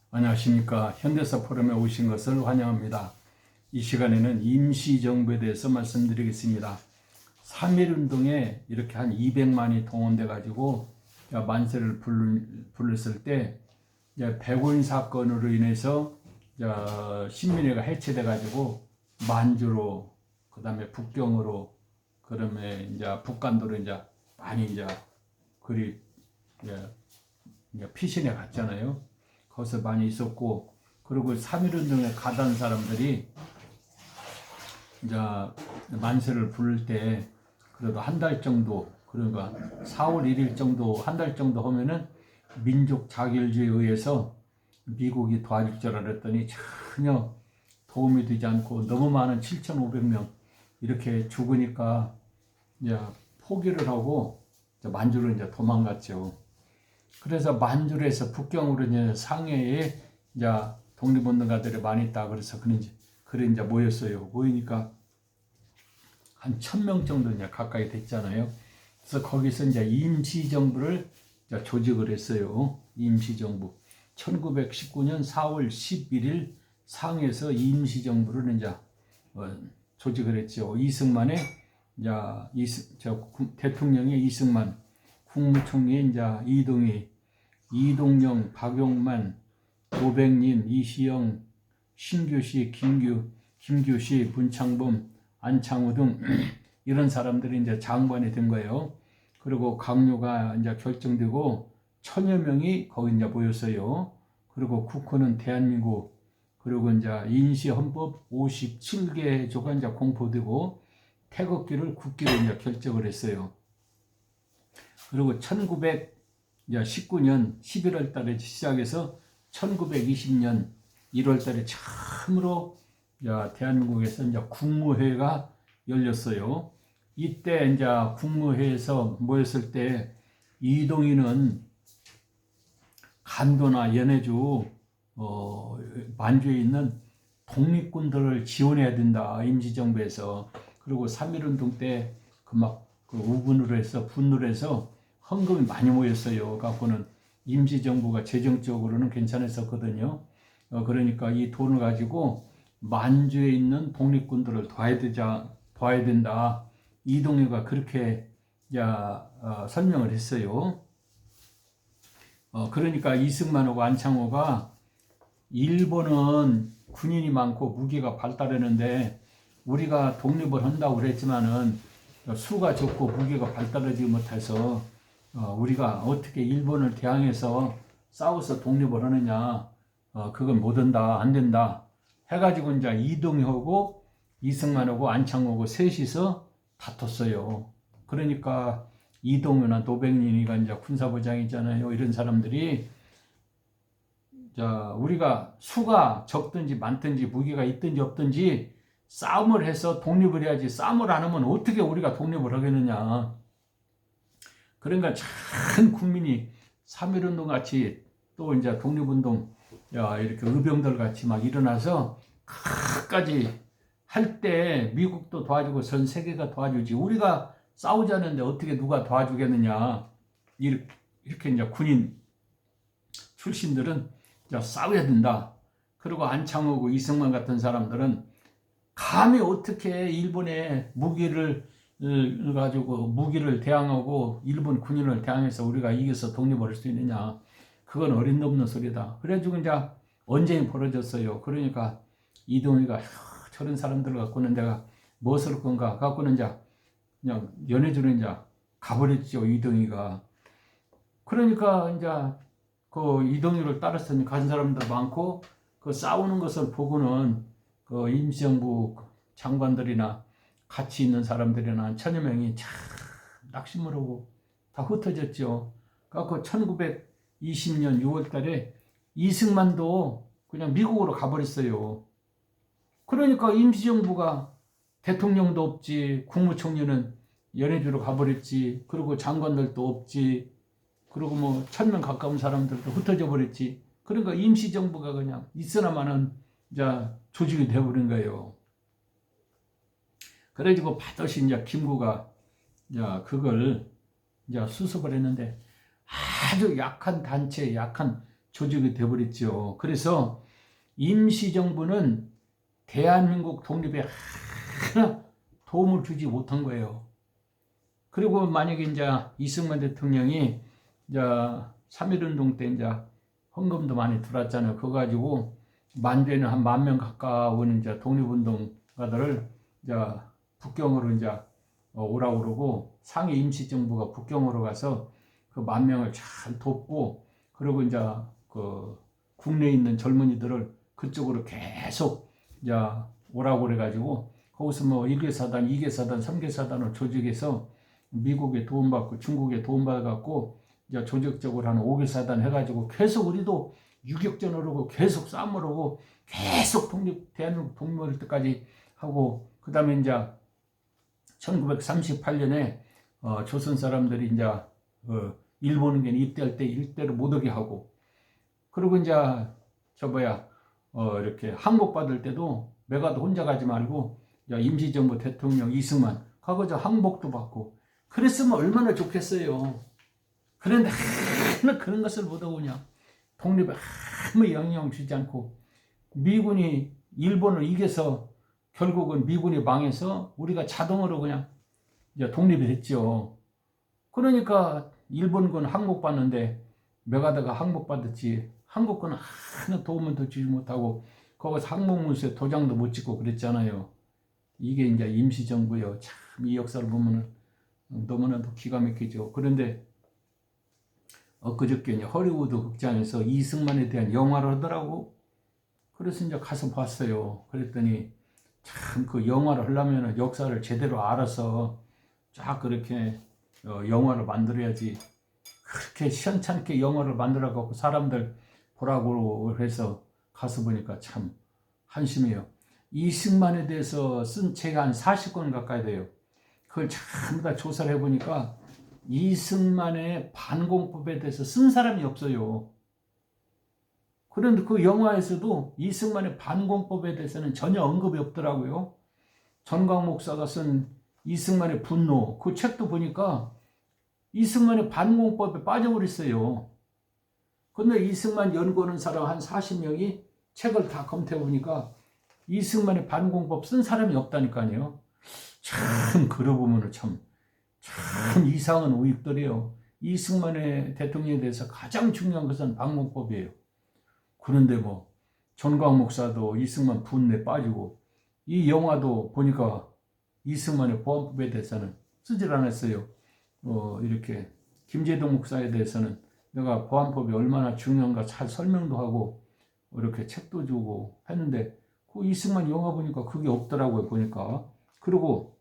안녕하십니까. 현대사 포럼에 오신 것을 환영합니다. 이 시간에는 임시정부에 대해서 말씀드리겠습니다. 3.1운동에 이렇게 한 200만이 동원돼 가지고 만세를 불렀을 때 백오인 사건으로 인해서 신민회가 해체돼 가지고 만주로, 그 다음에 북경으로, 그다음에 북간도로 많이 그리 피신해 갔잖아요. 거기서 많이 있었고, 그리고 3.1운동에 가던 사람들이 만세를 부를 때 그래도 한 달 정도, 그러니까 4월 1일 정도, 한 달 정도 하면은 민족 자결주의에 의해서 미국이 도와줄 줄 알았더니 전혀 도움이 되지 않고 너무 많은 7,500명 이렇게 죽으니까 포기를 하고 만주로 도망갔죠. 그래서 만주에서 북경으로 상해에 독립운동가들이 많이 있다. 그래서 그래 모였어요. 모이니까 한 1,000명 정도 가까이 됐잖아요. 그래서 거기서 임시정부를 조직을 했어요. 임시정부. 1919년 4월 11일 상해에서 임시정부를 조직을 했죠. 이승만의 대통령의 이승만, 국무총리의 이동희, 이동영, 박용만, 노백님, 이시영, 신규시, 김규시, 문창범, 안창호 등 이런 사람들이 장관이 된 거예요. 그리고 강요가 결정되고 1,000여 명이 거기 모였어요. 그리고 국호는 대한민국, 그리고 인시헌법 57개조가 공포되고 태극기를 국기로 결정을 했어요. 그리고 1919년 11월 달에 시작해서 1920년 1월 달에 처음으로 대한민국에서 국무회의가 열렸어요. 이때 국무회의에서 모였을 때 이동희는 간도나 연해주, 만주에 있는 독립군들을 지원해야 된다. 임시정부에서. 그리고 3.1운동 때 우군으로 해서 분노를 해서 헌금이 많이 모였어요. 갖고는 임시정부가 재정적으로는 괜찮았었거든요. 그러니까 이 돈을 가지고 만주에 있는 독립군들을 도와야 된다. 이동희가 그렇게 설명을 했어요. 그러니까 이승만하고 안창호가 일본은 군인이 많고 무기가 발달했는데 우리가 독립을 한다고 그랬지만은 수가 적고 무기가 발달하지 못해서 우리가 어떻게 일본을 대항해서 싸워서 독립을 하느냐, 그건 못한다, 안 된다 해가지고 이동희하고 이승만하고 안창호하고 셋이서 다퉜어요. 그러니까 이동효나 노백린이가 군사부장이잖아요. 이런 사람들이 우리가 수가 적든지 많든지 무기가 있든지 없든지 싸움을 해서 독립을 해야지, 싸움을 안 하면 어떻게 우리가 독립을 하겠느냐. 그러니까 전 국민이 3.1운동 같이 또 독립운동 이렇게 의병들 같이 막 일어나서 끝까지 할 때 미국도 도와주고 전 세계가 도와주지, 우리가 싸우자는데 어떻게 누가 도와주겠느냐. 이렇게 군인 출신들은 싸워야 된다. 그리고 안창호고 이승만 같은 사람들은 감히 어떻게 일본의 무기를 가지고 무기를 대항하고 일본 군인을 대항해서 우리가 이겨서 독립을 할 수 있느냐. 그건 어림없는 소리다. 그래가지고 언쟁이 벌어졌어요. 그러니까 이동희가 저런 사람들을 갖고는 내가 무엇을 할 건가 갖고는 그냥 연해주는 가버렸죠. 이동희가. 그러니까 그 이동희를 따라서 간 사람들 많고, 그 싸우는 것을 보고는 그 임시정부 장관들이나 같이 있는 사람들이나 1,000여 명이 참 낙심을 하고 다 흩어졌죠. 그래서 1920년 6월 달에 이승만도 그냥 미국으로 가버렸어요. 그러니까 임시정부가 대통령도 없지, 국무총리는 연해주로 가버렸지, 그리고 장관들도 없지, 그리고 1,000명 가까운 사람들도 흩어져 버렸지. 그러니까 임시정부가 그냥 있으나마는 조직이 되어버린 거예요. 그래가지고 반드시 김구가 그걸 수습을 했는데, 아주 약한 단체, 약한 조직이 돼버렸죠. 그래서 임시정부는 대한민국 독립에 하나 도움을 주지 못한 거예요. 그리고 만약에 이제 이승만 대통령이 이제 3.1운동 때 이제 헌금도 많이 들어왔잖아요. 그거 가지고 만대는 한 10,000명 가까운 이제 독립운동가들을 이제 북경으로 이제 오라고 그러고 상해 임시정부가 북경으로 가서 그 10,000명을 잘 돕고 그리고 이제 그 국내에 있는 젊은이들을 그쪽으로 계속 이제 오라고 그래가지고 거기서 뭐 1개 사단, 2개 사단, 3개 사단을 조직해서 미국에 도움받고 중국에 도움받아갖고 이제 조직적으로 한 5개 사단 해가지고 계속 우리도 유격전을 하고 계속 싸움을 하고 계속 대한민국 독립할 때까지 하고 그 다음에 이제 1938년에 조선 사람들이 이제 일본에 입대할 때 일대를 못 오게 하고 그리고 이제 이렇게 항복 받을 때도 메가도 혼자 가지 말고 임시정부 대통령 이승만 가서 항복도 받고 그랬으면 얼마나 좋겠어요. 그런데 하나 그런 것을 못하고 그냥 독립에 아무 영향 주지 않고 미군이 일본을 이겨서 결국은 미군이 망해서 우리가 자동으로 그냥 이제 독립이 됐죠. 그러니까 일본군 항복받는데 메가다가 항복받았지 한국군 하나 도움을 더 주지 못하고 거기서 항복문서에 도장도 못 찍고 그랬잖아요. 이게 이제 임시정부요. 참 이 역사를 보면은 너무나도 기가 막히죠. 그런데 엊그저께 허리우드 극장에서 이승만에 대한 영화를 하더라고. 그래서 이제 가서 봤어요. 그랬더니 참 그 영화를 하려면 역사를 제대로 알아서 쫙 그렇게 영화를 만들어야지. 그렇게 시원찮게 영화를 만들어 갖고 사람들 보라고 해서 가서 보니까 참 한심해요. 이승만에 대해서 쓴 책이 한 40권 가까이 돼요. 그걸 전부 다 조사를 해보니까 이승만의 반공법에 대해서 쓴 사람이 없어요. 그런데 그 영화에서도 이승만의 반공법에 대해서는 전혀 언급이 없더라고요. 전광 목사가 쓴 이승만의 분노 그 책도 보니까 이승만의 반공법에 빠져버렸어요. 근데 이승만 연구하는 사람 한 40명이 책을 다 검토해 보니까 이승만의 반공법 쓴 사람이 없다니까요. 참 그러고 보면 참 이상한 우익들이에요. 이승만의 대통령에 대해서 가장 중요한 것은 반공법이에요. 그런데 뭐 전광 목사도 이승만 분내에 빠지고 이 영화도 보니까 이승만의 보안법에 대해서는 쓰질 않았어요. 이렇게 김재동 목사에 대해서는 내가 보안법이 얼마나 중요한가 잘 설명도 하고 이렇게 책도 주고 했는데 그 이승만 영화 보니까 그게 없더라고요. 보니까. 그리고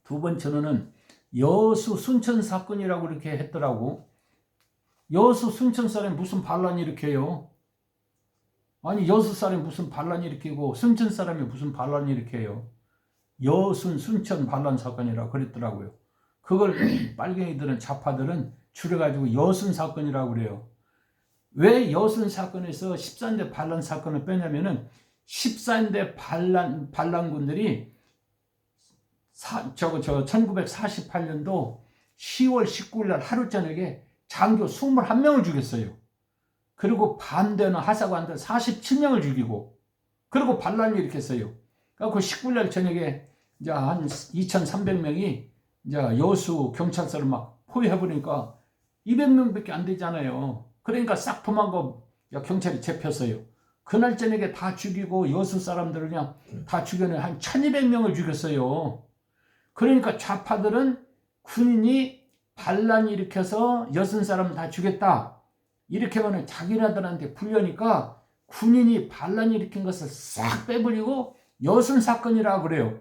두 번째는 여수 순천 사건이라고 이렇게 했더라고. 여수 순천 사람이 무슨 반란이 일으켜요? 아니 여수 사람이 무슨 반란이 일으키고 순천 사람이 무슨 반란이 일으켜요? 여순 순천 반란 사건이라고 그랬더라고요. 그걸 빨갱이들은 좌파들은 줄여가지고 여순 사건이라고 그래요. 왜 여순 사건에서 13대 반란 사건을 빼냐면은 13대 반란군들이 1948년도 10월 19일 날 하루 저녁에 장교 21명을 죽였어요. 그리고 반대는 하사관들 47명을 죽이고 그리고 반란을 일으켰어요. 그래서 19일 날 저녁에 이제 한 2,300명이 이제 여수 경찰서를 막 포위해버리니까 200명밖에 안 되잖아요. 그러니까 싹 도망가 경찰이 잡혔어요. 그날 저녁에 다 죽이고 여수 사람들을 그냥 다 죽여내 한 1,200명을 죽였어요. 그러니까 좌파들은 군인이 반란 일으켜서 여순 사람 다 죽였다. 이렇게 하면 자기네들한테 불려니까 군인이 반란 일으킨 것을 싹 빼버리고 여순 사건이라고 그래요.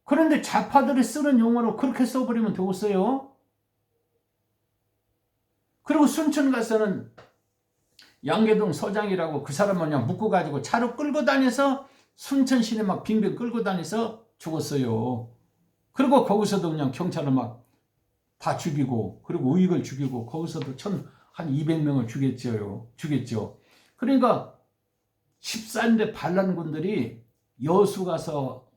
그런데 좌파들이 쓰는 용어로 그렇게 써버리면 되겠어요? 그리고 순천 가서는 양계동 서장이라고 그 사람 그냥 묶어가지고 차로 끌고 다녀서 순천 시내 막 빙빙 끌고 다녀서 죽었어요. 그리고 거기서도 그냥 경찰을 막 다 죽이고 그리고 우익을 죽이고 거기서도 한 200명을 죽였죠. 그러니까 13대 반란군들이 여수 가서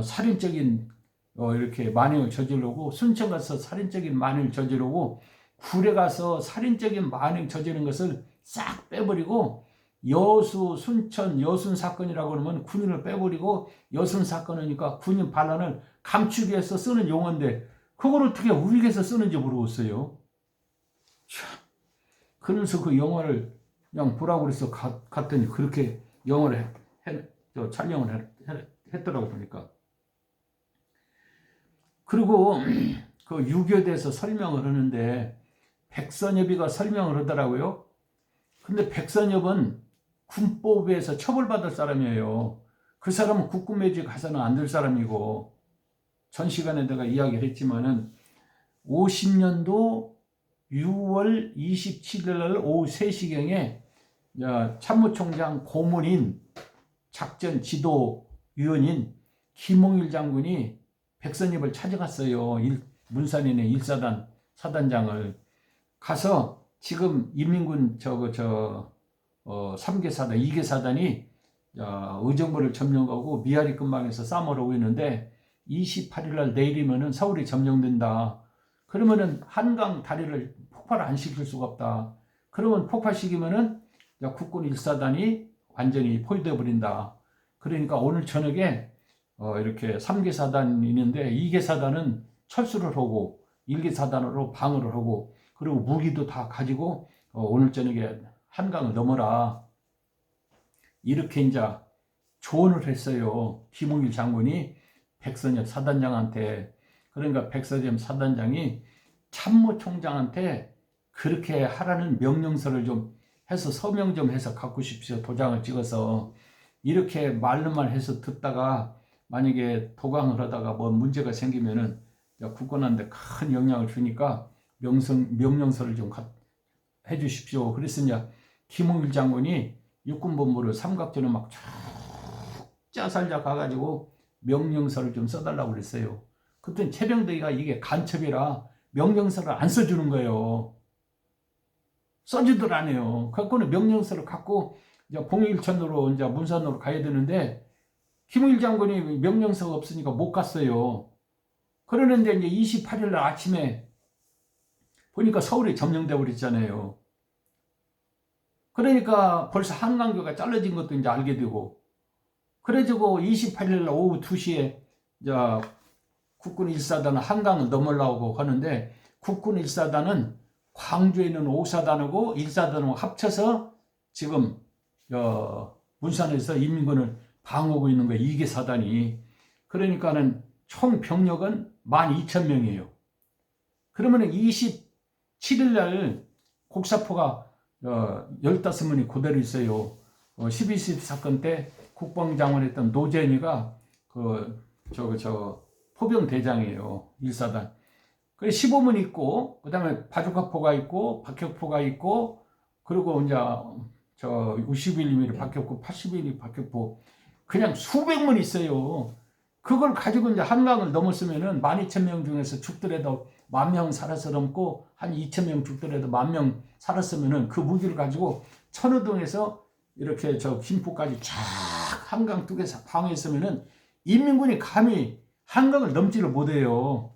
살인적인 이렇게 만행을 저지르고 순천 가서 살인적인 만행을 저지르고 구례 가서 살인적인 만행 저지른 것을 싹 빼버리고 여수, 순천, 여순 사건이라고 그러면 군인을 빼버리고 여순 사건이니까 군인 반란을 감추기 위해서 쓰는 용어인데 그걸 어떻게 우익에서 쓰는지 모르겠어요. 그러면서 그 영화를 그냥 보라고 그래서 갔더니 그렇게 영화를 촬영을 했더라고 보니까. 그리고 그 유교에 대해서 설명을 하는데 백선엽이가 설명을 하더라고요. 근데 백선엽은 군법에서 처벌받을 사람이에요. 그 사람은 국군묘지 가서는 안 될 사람이고, 전 시간에 내가 이야기를 했지만은 50년도 6월 27일 날 오후 3시경에 참모총장 고문인 작전 지도위원인 김홍일 장군이 백선엽을 찾아갔어요. 문산인의 1사단 사단장을 가서 지금 인민군 3개 사단, 2개 사단이 의정부를 점령하고 미아리 근방에서 싸움을 하고 있는데 28일 날 내일이면은 서울이 점령된다. 그러면은 한강 다리를 폭발 안 시킬 수가 없다. 그러면 폭발시키면은 국군 1사단이 완전히 포위되어 버린다. 그러니까 오늘 저녁에 이렇게 3개 사단이 있는데 2개 사단은 철수를 하고 1개 사단으로 방어를 하고 그리고 무기도 다 가지고 오늘 저녁에 한강을 넘어라. 이렇게 이제 조언을 했어요. 김홍일 장군이 백선엽 사단장한테. 그러니까 백선엽 사단장이 참모총장한테 그렇게 하라는 명령서를 좀 해서 서명 좀 해서 갖고 싶시오. 도장을 찍어서. 이렇게 말로만 해서 듣다가 만약에 도강을 하다가 뭐 문제가 생기면은 국권한테 큰 영향을 주니까 명령서를 좀 해 주십시오. 그랬으니 김홍일 장군이 육군본부를 삼각전에 막 쭉 짜살자 가가지고 명령서를 좀 써달라고 그랬어요. 그때 최병덕이가 이게 간첩이라 명령서를 안 써주는 거예요. 써주들 안 해요. 그거는 명령서를 갖고 이제 봉일천으로 이제 문산으로 가야 되는데 김홍일 장군이 명령서가 없으니까 못 갔어요. 그러는데 이제 28일 날 아침에 보니까 서울이 점령돼 버렸잖아요. 그러니까 벌써 한강교가 잘라진 것도 이제 알게 되고, 그래가지고 28일 날 오후 2시에 이제 국군 1사단은 한강을 넘으려고 하는데 국군 1사단은 광주에 있는 5사단하고 1사단하고 합쳐서 지금 문산에서 인민군을 방어하고 있는 거예요. 2개 사단이. 그러니까는 총 병력은 12,000명이에요. 그러면은 27일 날 곡사포가 15명이 그대로 있어요. 12.12 사건 때 국방장관 했던 노재현이가 포병 대장이에요. 1사단. 그래 15문 있고, 그 다음에 바주카포가 있고, 박격포가 있고, 그리고 이제 51mm 박격포, 81mm 박격포, 그냥 수백 문 있어요. 그걸 가지고 이제 한강을 넘었으면은 12,000명 중에서 죽더라도 10,000명 살아서 넘고 한 2,000명 죽더라도 10,000명 살았으면은 그 무기를 가지고 천호동에서 이렇게 김포까지 쫙 한강 뚝에서 방어했으면은 인민군이 감히 한강을 넘지를 못해요.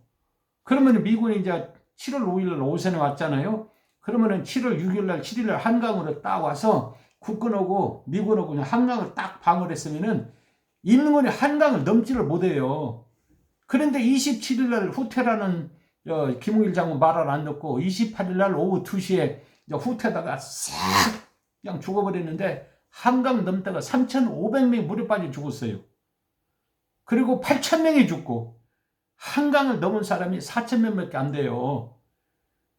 그러면 미군이 이제 7월 5일 오선에 왔잖아요. 그러면은 7월 6일 날, 7일 날 한강으로 딱 와서 국군하고 미군하고 그냥 한강을 딱 방어를 했으면은 인민군이 한강을 넘지를 못해요. 그런데 27일 날 후퇴라는 김홍일 장군 말을 안 듣고 28일 날 오후 2시에 후퇴다가 싹 그냥 죽어버렸는데 한강 넘다가 3,500명이 물에 빠져 죽었어요. 그리고 8,000명이 죽고 한강을 넘은 사람이 4,000명밖에 안 돼요.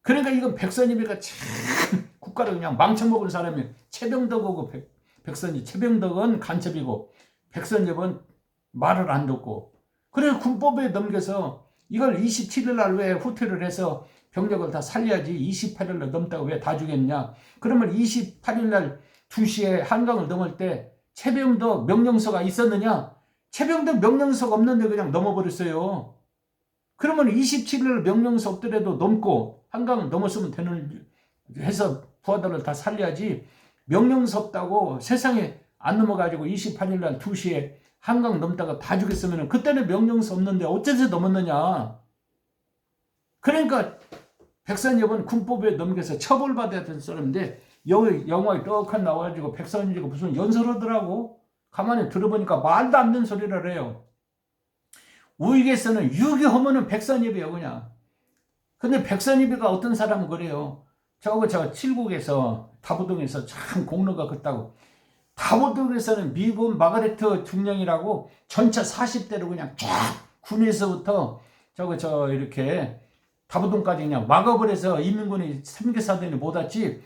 그러니까 이건 백선엽이가 참 국가를 그냥 망쳐먹은 사람이 최병덕하고 최병덕은 간첩이고 백선엽은 말을 안 듣고 그래서 군법에 넘겨서 이걸 27일 날 왜 후퇴를 해서 병력을 다 살려야지 28일 날 넘다가 왜 다 죽였냐. 그러면 28일 날 2시에 한강을 넘을 때 최병덕 명령서가 있었느냐. 최병덕 명령서가 없는데 그냥 넘어버렸어요. 그러면 27일 날 명령서 없더라도 넘고 한강을 넘었으면 되는 해서 부하들을 다 살려야지 명령서 없다고 세상에 안 넘어가지고 28일 날 2시에 한강 넘다가 다 죽였으면 그때는 명령서 없는데 어째서 넘었느냐. 그러니까 백선엽은 군법에 넘겨서 처벌받아야 될 사람인데 여기 영화에 떡한 나와가지고 백선이가 무슨 연설하더라고. 가만히 들어보니까 말도 안 되는 소리를 해요. 우익에서는 유교하면은 백선입이에요, 그냥. 근데 백선입이가 어떤 사람은 그래요. 저 칠국에서 다부동에서 참 공로가 컸다고. 다부동에서는 미군 마가레트 중령이라고 전차 40대로 그냥 쫙 군에서부터 이렇게 다부동까지 그냥 막업을 해서 인민군이 3개사단이 못 왔지.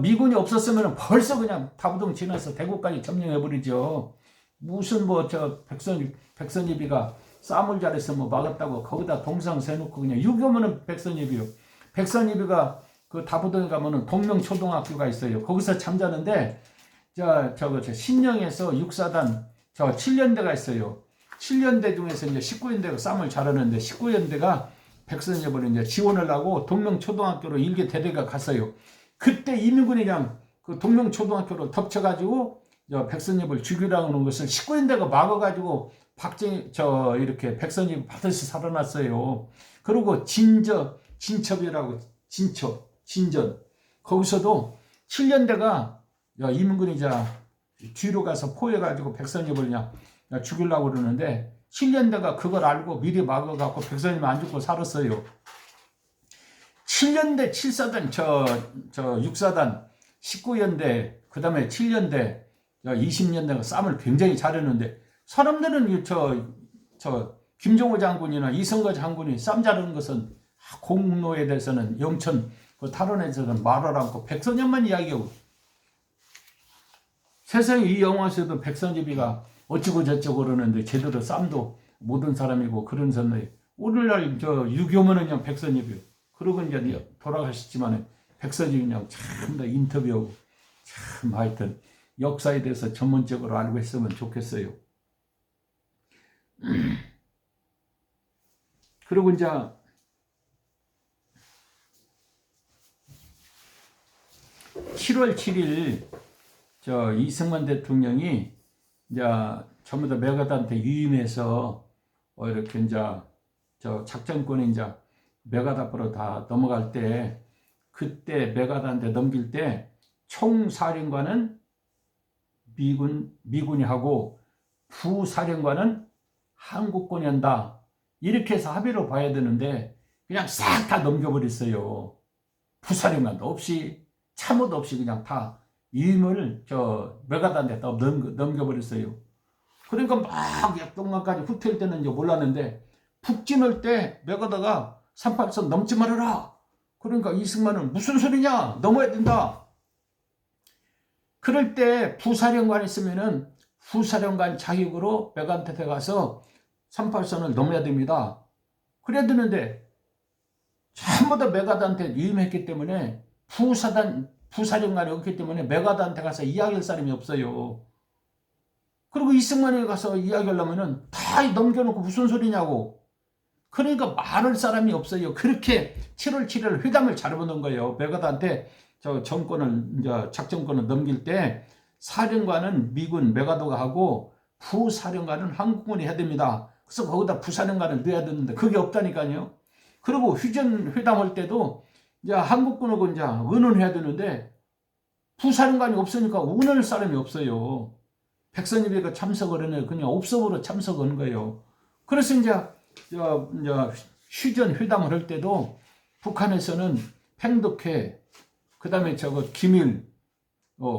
미군이 없었으면 벌써 그냥 다부동 지나서 대구까지 점령해버리죠. 무슨 백선입이가 싸움을 잘해서 막았다고 거기다 동상 세놓고 그냥 유교면은 백선입이요. 백선입이가 그 다부동에 가면은 동명초등학교가 있어요. 거기서 잠자는데 신령에서 육사단 7년대가 있어요. 7년대 중에서 이제 19년대가 싸움을 잘하는데 19년대가 백선엽을 이제 지원을 하고 동명초등학교로 일개 대대가 갔어요. 그때 이민군이 그냥 그 동명초등학교로 덮쳐가지고 백선엽을 죽이라고 하는 것을 19년대가 막아가지고 이렇게 백선엽 받아서 살아났어요. 그리고 진첩이라고 진전 거기서도 7년대가 이민군이 뒤로 가서 포해가지고 백선엽을 그냥 죽이려고 그러는데 7년대가 그걸 알고 미리 막아갖고 백선엽이 안 죽고 살았어요. 7년대 7사단, 6사단, 19년대, 그 다음에 7년대, 20년대가 싸움을 굉장히 잘했는데, 사람들은 김종호 장군이나 이성거 장군이 싸움 잘하는 것은 공로에 대해서는 영천, 그 탈원에 대해서는 말을 않고 백선엽만 이야기하고, 세상에 이 영화에서도 백선엽이가 어찌고 저쩌고 그러는데 제대로 싸움도 못한 사람이고 그런 선배. 오늘날 유교면은 그냥 백선엽이요. 그러고 이제 돌아가셨지만 백선엽이 그냥 참 더 인터뷰하고 참 하여튼 역사에 대해서 전문적으로 알고 있으면 좋겠어요. 그리고 이제 7월 7일 이승만 대통령이 이제 전부 다 메가드한테 유임해서 이렇게 이제 작전권이 이제 메가드 앞으로 다 넘어갈 때 그때 메가드한테 넘길 때 총사령관은 미군이 하고 부사령관은 한국군이 한다. 이렇게 해서 합의로 봐야 되는데 그냥 싹 다 넘겨버렸어요. 부사령관도 없이 참모도 없이 그냥 다 유임을 메가드한테 넘겨버렸어요. 그러니까 막 약동강까지 후퇴할 때는 이제 몰랐는데 북진할 때 메가드가 38선 넘지 말아라. 그러니까 이승만은 무슨 소리냐? 넘어야 된다. 그럴 때 부사령관 있으면은 부사령관 자격으로 메가드한테 가서 38선을 넘어야 됩니다. 그래야 되는데 전부 다 메가드한테 유임했기 때문에 부사령관이 없기 때문에 메가드한테 가서 이야기할 사람이 없어요. 그리고 이승만에 가서 이야기하려면은 다 넘겨놓고 무슨 소리냐고. 그러니까 말할 사람이 없어요. 그렇게 7월 7일 회담을 잘해보는 거예요. 메가드한테 작전권을 넘길 때 사령관은 미군 메가드가 하고 부사령관은 한국군이 해야 됩니다. 그래서 거기다 부사령관을 넣어야 되는데 그게 없다니까요. 그리고 휴전 회담할 때도 이제 한국군하고 이제 의논해야 되는데 부사령관이 없으니까 의논할 사람이 없어요. 백선엽이가 참석을 했는데 그냥 옵섭으로 참석한 거예요. 그래서 이제 휴전 회담을 할 때도 북한에서는 팽독회, 그 다음에 기밀,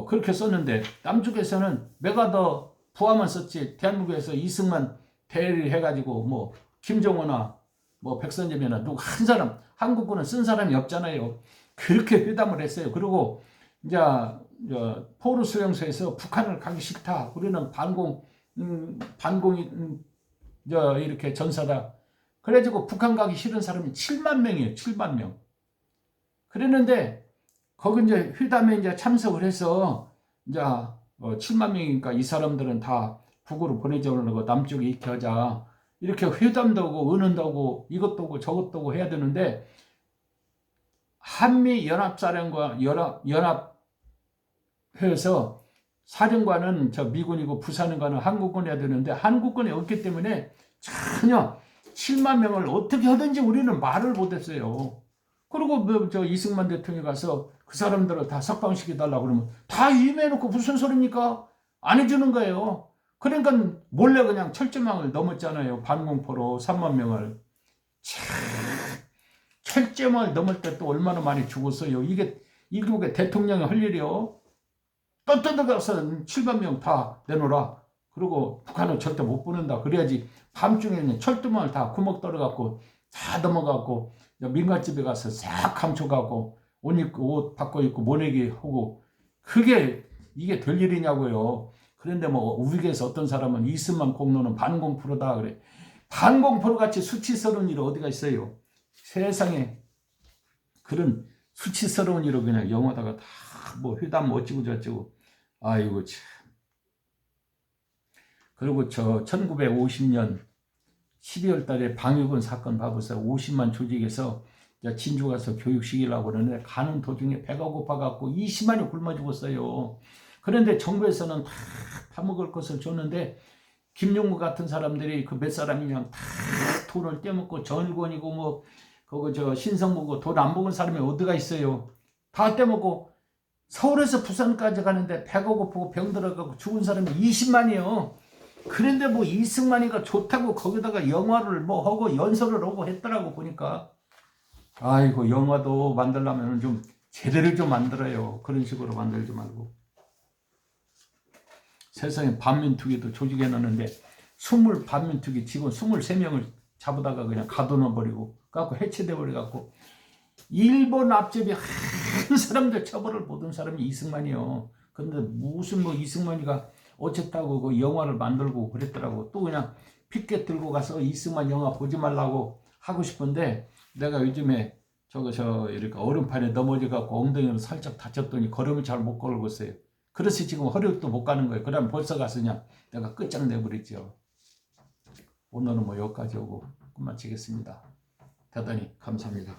그렇게 썼는데 남쪽에서는 메가드 부하만 썼지 대한민국에서 이승만 대리를 해가지고 김정호나 백선엽이나 누구 한 사람 한국군은 쓴 사람이 없잖아요. 그렇게 회담을 했어요. 그리고 이제 포로 수용소에서 북한을 가기 싫다. 우리는 반공이 이렇게 전사다. 그래가지고 북한 가기 싫은 사람이 7만 명이에요. 7만 명. 그랬는데 거기 이제 회담에 이제 참석을 해서 이제 7만 명이니까 이 사람들은 다 북으로 보내주려고 남쪽에 있게 하자. 이렇게 회담도 하고 의논도 하고 이것도 하고 저것도 하고 해야 되는데 한미 연합사령관 연합회에서 사령관은 미군이고 부사령관은 한국군이 해야 되는데 한국군이 없기 때문에 전혀 7만 명을 어떻게 하든지 우리는 말을 못했어요. 그리고 뭐저 이승만 대통령이 가서 그 사람들을 다 석방시켜달라고 그러면 다 임해놓고 무슨 소리입니까? 안 해주는 거예요. 그러니까 몰래 그냥 철제망을 넘었잖아요. 반공포로 3만 명을. 참, 철제망을 넘을 때 또 얼마나 많이 죽었어요. 이게 대통령이 할 일이요. 또 뜯어가서 7만 명 다 내놓으라. 그리고 북한은 절대 못 보낸다. 그래야지 밤중에는 철도망을 다 구멍 떨어갖고 다 넘어가고 민간집에 가서 싹 감춰가고 옷 바꿔 입고 모내기 하고 이게 될 일이냐고요. 그런데 뭐 우리에서 어떤 사람은 이승만 공로는 반공프로다 그래. 반공프로 같이 수치스러운 일이 어디가 있어요. 세상에 그런 수치스러운 일을 그냥 영어다가 다 뭐 회담 뭐 어찌고 저찌고 아이고 참. 그리고 저 1950년 12월 달에 방위군 사건 봐보세요. 50만 조직에서 진주 가서 교육시키려고 그러는데 가는 도중에 배가 고파갖고 20만이 굶어 죽었어요. 그런데 정부에서는 다 파먹을 것을 줬는데 김용무 같은 사람들이 그 몇 사람이 그냥 다 돈을 떼먹고 전일권이고 뭐 그거 저 신성무고 돈 안 먹은 사람이 어디가 있어요. 다 떼먹고 서울에서 부산까지 가는데 배가 고프고 병들어가고 죽은 사람이 20만이요. 그런데 뭐 이승만이가 좋다고 거기다가 영화를 뭐 하고 연설을 하고 했더라고 보니까. 아이고 영화도 만들려면 좀 제대로 좀 만들어요. 그런 식으로 만들지 말고. 세상에 반민특위도 조직해놨는데 반민특위 직원 23명을 잡아다가 그냥 가둬놔버리고 갖고 해체돼버려갖고 일본 앞잡이 한 사람들 처벌을 못한 사람이 이승만이요. 근데 무슨 뭐 이승만이가 어쨌다고 그 영화를 만들고 그랬더라고. 또 그냥 피켓 들고 가서 이승만 영화 보지 말라고 하고 싶은데 내가 요즘에 이렇게 얼음판에 넘어져 갖고 엉덩이로 살짝 다쳤더니 걸음을 잘 못 걸고 있어요. 그래서 지금 허리도 못 가는 거예요. 그러면 벌써 가서 그냥 내가 끝장내버리죠. 오늘은 뭐 여기까지 오고 끝마치겠습니다. 대단히 감사합니다.